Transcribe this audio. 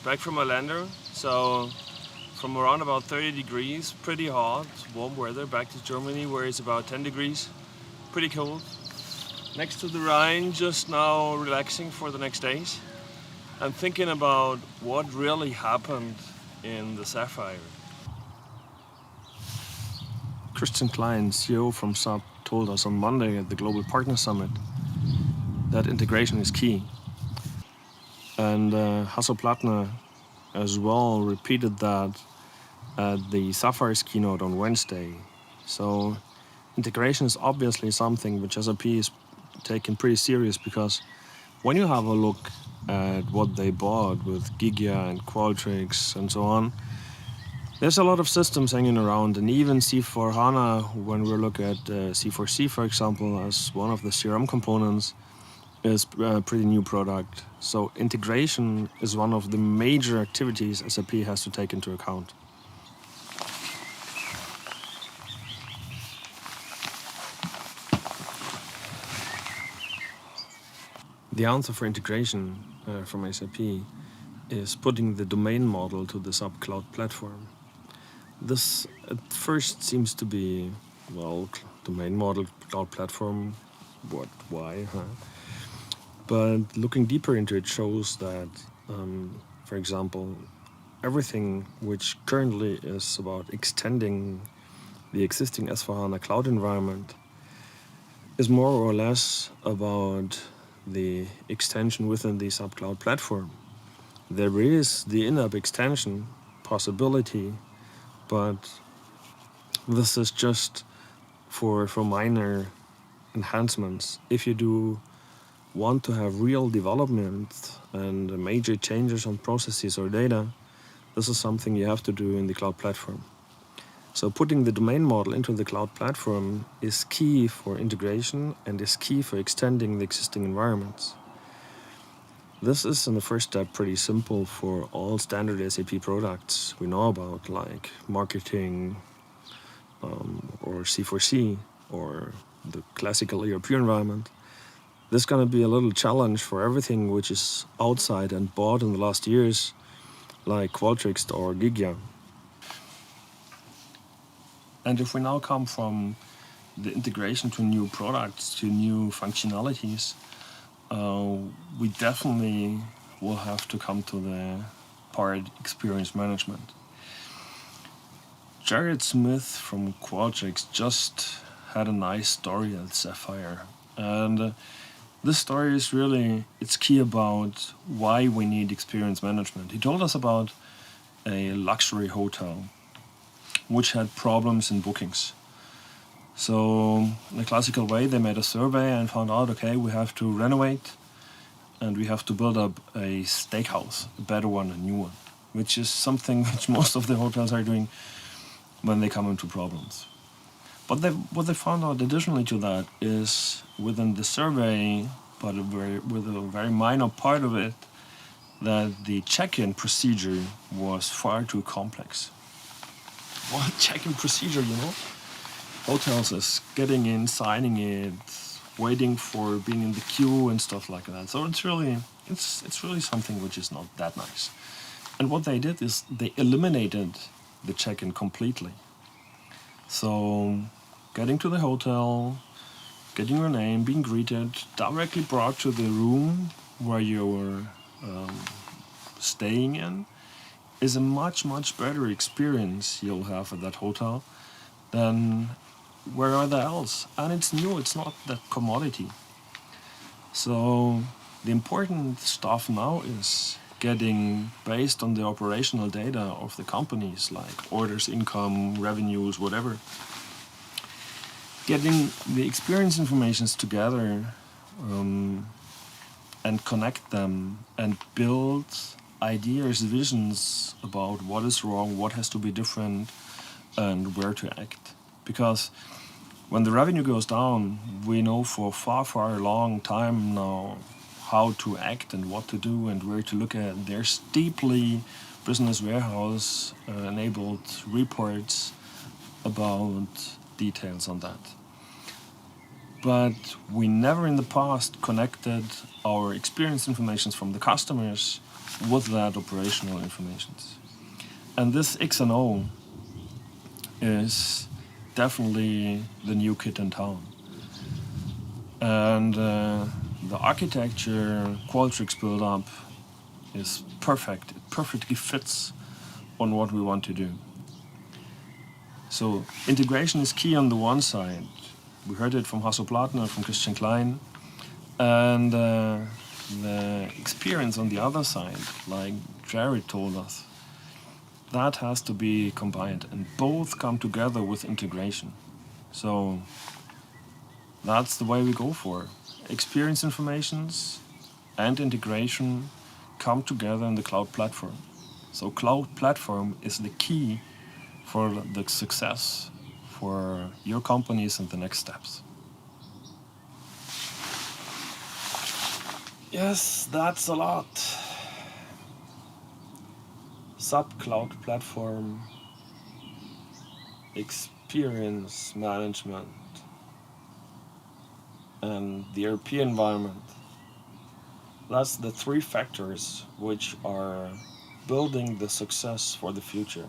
back from Orlando. So from around about 30 degrees, pretty hot, warm weather, back to Germany where it's about 10 degrees, pretty cold. Next to the Rhine, just now relaxing for the next days. I'm thinking about what really happened in the Sapphire. Christian Klein, CEO from SAP, told us on Monday at the Global Partner Summit that integration is key. And Hasso Plattner as well repeated that at the Sapphire's keynote on Wednesday. So integration is obviously something which SAP is taking pretty serious, because when you have a look at what they bought with Gigya and Qualtrics and so on, there's a lot of systems hanging around, and even C4HANA, when we look at C4C, for example, as one of the CRM components, is a pretty new product. So integration is one of the major activities SAP has to take into account. The answer for integration from SAP is putting the domain model to the SAP Cloud Platform. This at first seems to be, well, domain model, cloud platform, what, why, huh? But looking deeper into it shows that, for example, everything which currently is about extending the existing S4HANA cloud environment is more or less about the extension within the SAP Cloud Platform. There is the in-app extension possibility, but this is just for minor enhancements. If you do want to have real development and major changes on processes or data, this is something you have to do in the cloud platform. So putting the domain model into the cloud platform is key for integration and is key for extending the existing environments. This is, in the first step, pretty simple for all standard SAP products we know about, like marketing or C4C or the classical ERP environment. This is going to be a little challenge for everything which is outside and bought in the last years, like Qualtrics or Gigya. And if we now come from the integration to new products, to new functionalities, we definitely will have to come to the part experience management. Jared Smith from Qualtrics just had a nice story at Sapphire. And this story is really, it's key about why we need experience management. He told us about a luxury hotel which had problems in bookings. So in a classical way, they made a survey and found out, okay, we have to renovate and we have to build up a steakhouse, a better one, a new one, which is something which most of the hotels are doing when they come into problems. But what they found out additionally to that is within the survey, but with a very minor part of it, that the check-in procedure was far too complex. What check-in procedure, you know? Hotels is getting in, signing it, waiting for being in the queue and stuff like that. So it's really something which is not that nice. And what they did is they eliminated the check-in completely. So getting to the hotel, getting your name, being greeted, directly brought to the room where you were staying in is a much, much better experience you'll have at that hotel than wherever else. And it's new, it's not that commodity. So the important stuff now is getting, based on the operational data of the companies, like orders, income, revenues, whatever, getting the experience informations together and connect them and build ideas, visions about what is wrong, what has to be different, and where to act. Because when the revenue goes down, we know for far long time now how to act and what to do and where to look at. There's deeply business warehouse enabled reports about details on that. But we never in the past connected our experience information from the customers with that operational informations. And this XNO is definitely the new kid in town. And the architecture Qualtrics built up is perfect. It perfectly fits on what we want to do. So integration is key on the one side. We heard it from Hasso Plattner, from Christian Klein. And the experience on the other side, like Jared told us, that has to be combined, and both come together with integration. So that's the way we go for. Experience informations and integration come together in the cloud platform. So cloud platform is the key for the success for your companies and the next steps. Yes, that's a lot. SAP Cloud Platform, experience management, and the ERP environment. That's the three factors which are building the success for the future.